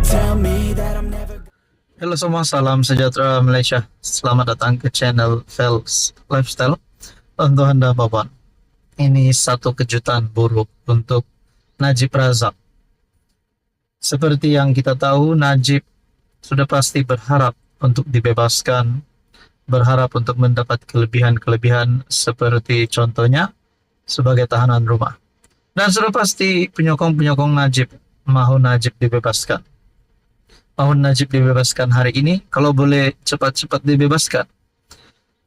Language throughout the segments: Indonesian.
tell me that I'm never. Halo semua, salam sejahtera Malaysia. Selamat datang ke channel Fels Lifestyle. Untuk Anda Bapak, ini satu kejutan buruk untuk Najib Razak. Seperti yang kita tahu, Najib sudah pasti berharap untuk dibebaskan, berharap untuk mendapat kelebihan-kelebihan seperti contohnya sebagai tahanan rumah. Dan sudah pasti penyokong-penyokong Najib mahu Najib dibebaskan. Mahu Najib dibebaskan hari ini, kalau boleh cepat-cepat dibebaskan.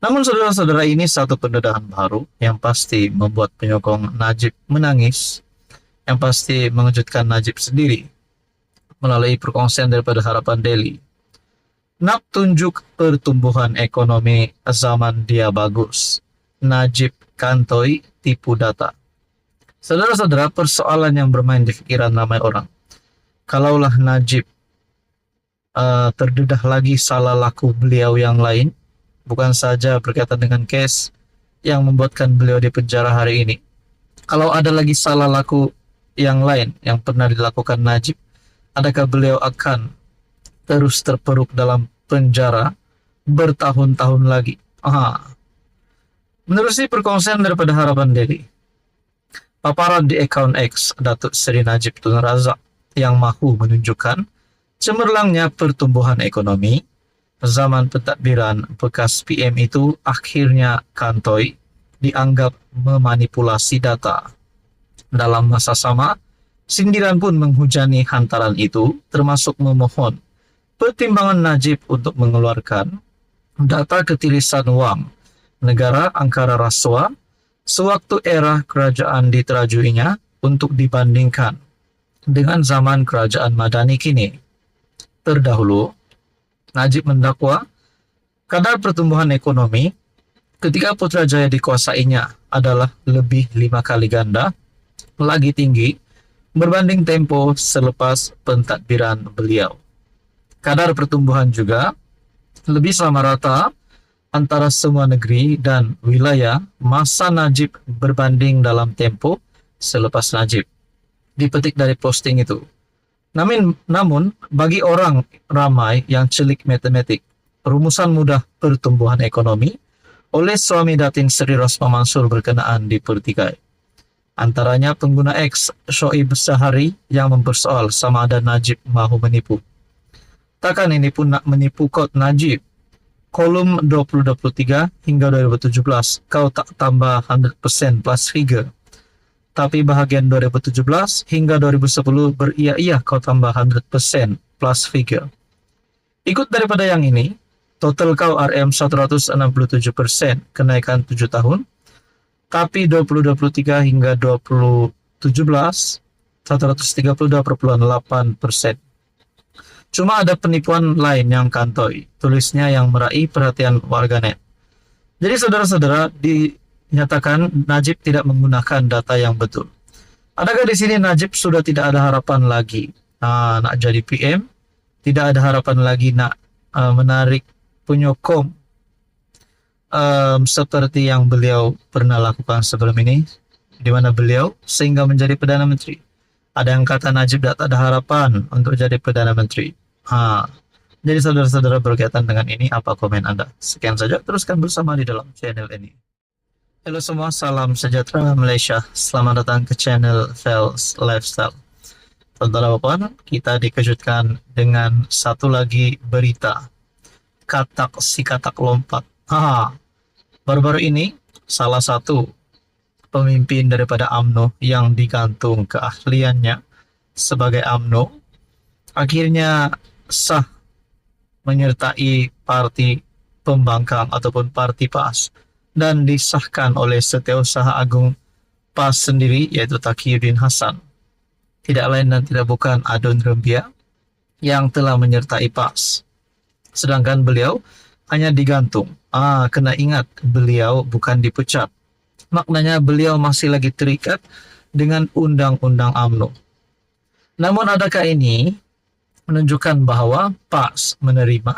Namun saudara-saudara, ini satu pendedahan baru yang pasti membuat penyokong Najib menangis, yang pasti mengejutkan Najib sendiri melalui perkongsian daripada Harapan Daily. Nak tunjuk pertumbuhan ekonomi zaman dia bagus, Najib kantoi tipu data. Saudara-saudara, persoalan yang bermain di pikiran ramai orang, kalaulah Najib terdedah lagi salah laku beliau yang lain, bukan saja berkaitan dengan case yang membuatkan beliau di penjara hari ini. Kalau ada lagi salah laku yang lain yang pernah dilakukan Najib, adakah beliau akan terus terperuk dalam penjara bertahun-tahun lagi? Menerusi perkongsian daripada Harapan Daily, paparan di akaun X Datuk Seri Najib Tun Razak yang mahu menunjukkan cemerlangnya pertumbuhan ekonomi zaman pentadbiran bekas PM itu akhirnya kantoi dianggap memanipulasi data. Dalam masa sama, sindiran pun menghujani hantaran itu, termasuk memohon pertimbangan Najib untuk mengeluarkan data ketirisan wang negara angkara rasuah sewaktu era kerajaan diterajuinya untuk dibandingkan dengan zaman kerajaan Madani kini. Terdahulu, Najib mendakwa kadar pertumbuhan ekonomi ketika Putrajaya dikuasainya adalah lebih 5 kali ganda lagi tinggi berbanding tempo selepas pentadbiran beliau. Kadar pertumbuhan juga lebih sama rata antara semua negeri dan wilayah masa Najib berbanding dalam tempo selepas Najib. Dipetik dari posting itu. Namun, bagi orang ramai yang celik matematik, rumusan mudah pertumbuhan ekonomi oleh suami Datin Seri Rosma Mansur berkenaan dipertikai. Antaranya pengguna X Shoaib Sahari yang mempersoal sama ada Najib mahu menipu. Takkan ini pun nak menipu kod Najib? Kolom 2023 hingga 2017 kau tak tambah 100% plus figure. Tapi bahagian 2017 hingga 2010 beria-ia kau tambah 100% plus figure. Ikut daripada yang ini, total kau RM 167% kenaikan 7 tahun. Tapi 2023 hingga 2017 132,8%. Cuma ada penipuan lain yang kantoi, tulisnya yang meraih perhatian warganet. Jadi saudara-saudara, dinyatakan Najib tidak menggunakan data yang betul. Adakah di sini Najib sudah tidak ada harapan lagi nak jadi PM? Tidak ada harapan lagi nak menarik penyokong seperti yang beliau pernah lakukan sebelum ini, di mana beliau sehingga menjadi Perdana Menteri. Ada yang kata Najib tak ada harapan untuk jadi Perdana Menteri. Jadi saudara-saudara, berkaitan dengan ini, apa komen Anda? Sekian saja, teruskan bersama di dalam channel ini. Halo semua, salam sejahtera Malaysia. Selamat datang ke channel Fels Lifestyle. Saudara Bapak, kita dikejutkan dengan satu lagi berita. Si katak lompat. Baru-baru ini, salah satu pemimpin daripada UMNO yang digantung keahliannya sebagai UMNO akhirnya sah menyertai parti pembangkang ataupun parti PAS dan disahkan oleh Setiausaha Agung PAS sendiri, yaitu Taqiyuddin Hasan. Tidak lain dan tidak bukan Adun Rembia yang telah menyertai PAS. Sedangkan beliau hanya digantung. Kena ingat, beliau bukan dipecat. Maknanya beliau masih lagi terikat dengan undang-undang UMNO. Namun adakah ini menunjukkan bahwa PAS menerima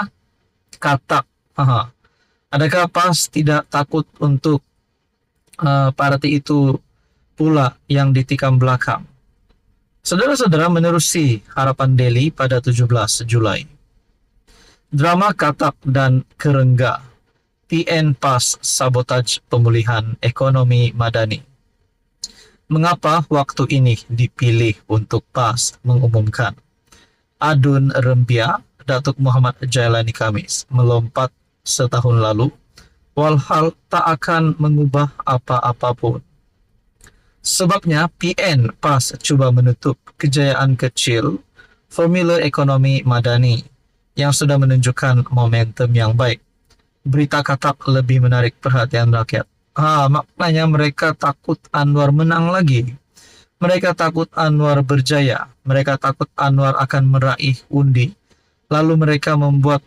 katak? Adakah PAS tidak takut untuk parti itu pula yang ditikam belakang? Saudara-saudara, menerusi harapan Delhi pada 17 Julai. Drama Katak dan Kerengga. PN PAS sabotaj pemulihan ekonomi Madani. Mengapa waktu ini dipilih untuk PAS mengumumkan? Adun Rembia, Datuk Muhammad Jailani Khamis, melompat setahun lalu, walhal tak akan mengubah apa-apapun. Sebabnya PN PAS cuba menutup kejayaan kecil formula ekonomi Madani yang sudah menunjukkan momentum yang baik. Berita Katak lebih menarik perhatian rakyat. Maknanya mereka takut Anwar menang lagi. Mereka takut Anwar berjaya. Mereka takut Anwar akan meraih undi. Lalu mereka membuat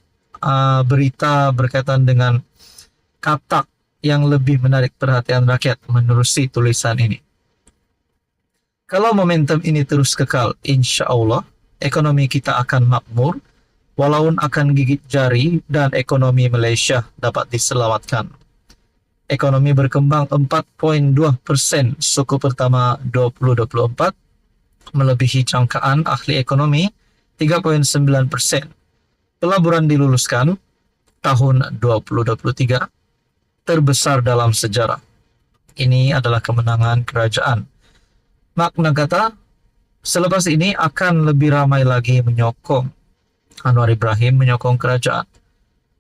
berita berkaitan dengan Katak yang lebih menarik perhatian rakyat menerusi tulisan ini. Kalau momentum ini terus kekal, insya Allah ekonomi kita akan makmur, walaupun akan gigit jari dan ekonomi Malaysia dapat diselamatkan. Ekonomi berkembang 4.2% suku pertama 2024, melebihi jangkaan ahli ekonomi 3.9%. Pelaburan diluluskan tahun 2023, terbesar dalam sejarah. Ini adalah kemenangan kerajaan. Makna kata, selepas ini akan lebih ramai lagi menyokong Anwar Ibrahim, menyokong kerajaan.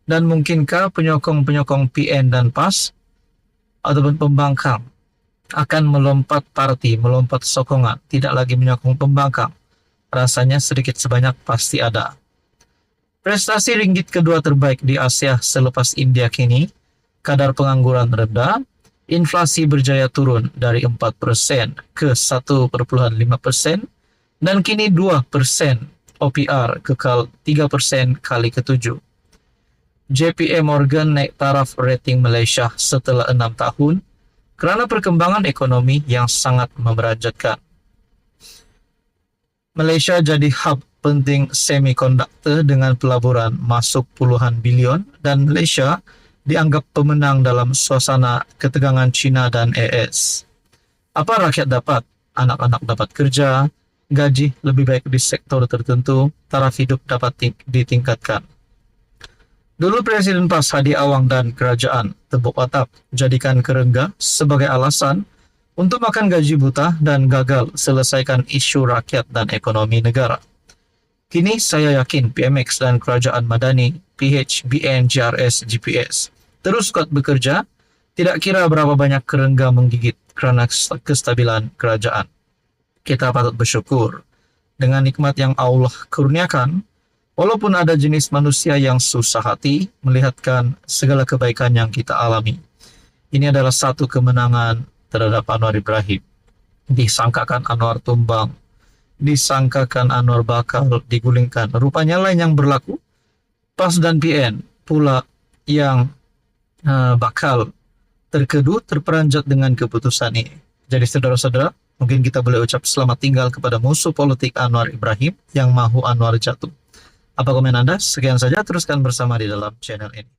Dan mungkinkah penyokong-penyokong PN dan PAS ataupun pembangkang akan melompat parti, melompat sokongan, tidak lagi menyokong pembangkang? Rasanya sedikit sebanyak pasti ada. Prestasi ringgit kedua terbaik di Asia selepas India kini, kadar pengangguran rendah, inflasi berjaya turun dari 4% ke 1,5% dan kini 2%. OPR kekal 3% kali ke-7. JPM Morgan naik taraf rating Malaysia setelah 6 tahun kerana perkembangan ekonomi yang sangat memeranjatkan. Malaysia jadi hub penting semikonduktor dengan pelaburan masuk puluhan bilion dan Malaysia dianggap pemenang dalam suasana ketegangan China dan AS. Apa rakyat dapat? Anak-anak dapat kerja, gaji lebih baik di sektor tertentu, taraf hidup dapat ditingkatkan. Dulu Presiden PAS Hadi Awang dan kerajaan tepuk atap jadikan Kerengga sebagai alasan untuk makan gaji buta dan gagal selesaikan isu rakyat dan ekonomi negara. Kini saya yakin PMX dan kerajaan Madani, PH, BN, GRS, GPS terus kuat bekerja, tidak kira berapa banyak Kerengga menggigit kerana kestabilan kerajaan. Kita patut bersyukur dengan nikmat yang Allah kurniakan, walaupun ada jenis manusia yang susah hati melihatkan segala kebaikan yang kita alami. Ini adalah satu kemenangan terhadap Anwar Ibrahim. Disangkakan Anwar tumbang, disangkakan Anwar bakal digulingkan. Rupanya lain yang berlaku. PAS dan PN pula yang bakal terperanjat dengan keputusan ini. Jadi saudara-saudara, mungkin kita boleh ucap selamat tinggal kepada musuh politik Anwar Ibrahim yang mahu Anwar jatuh. Apa komen Anda? Sekian saja, teruskan bersama di dalam channel ini.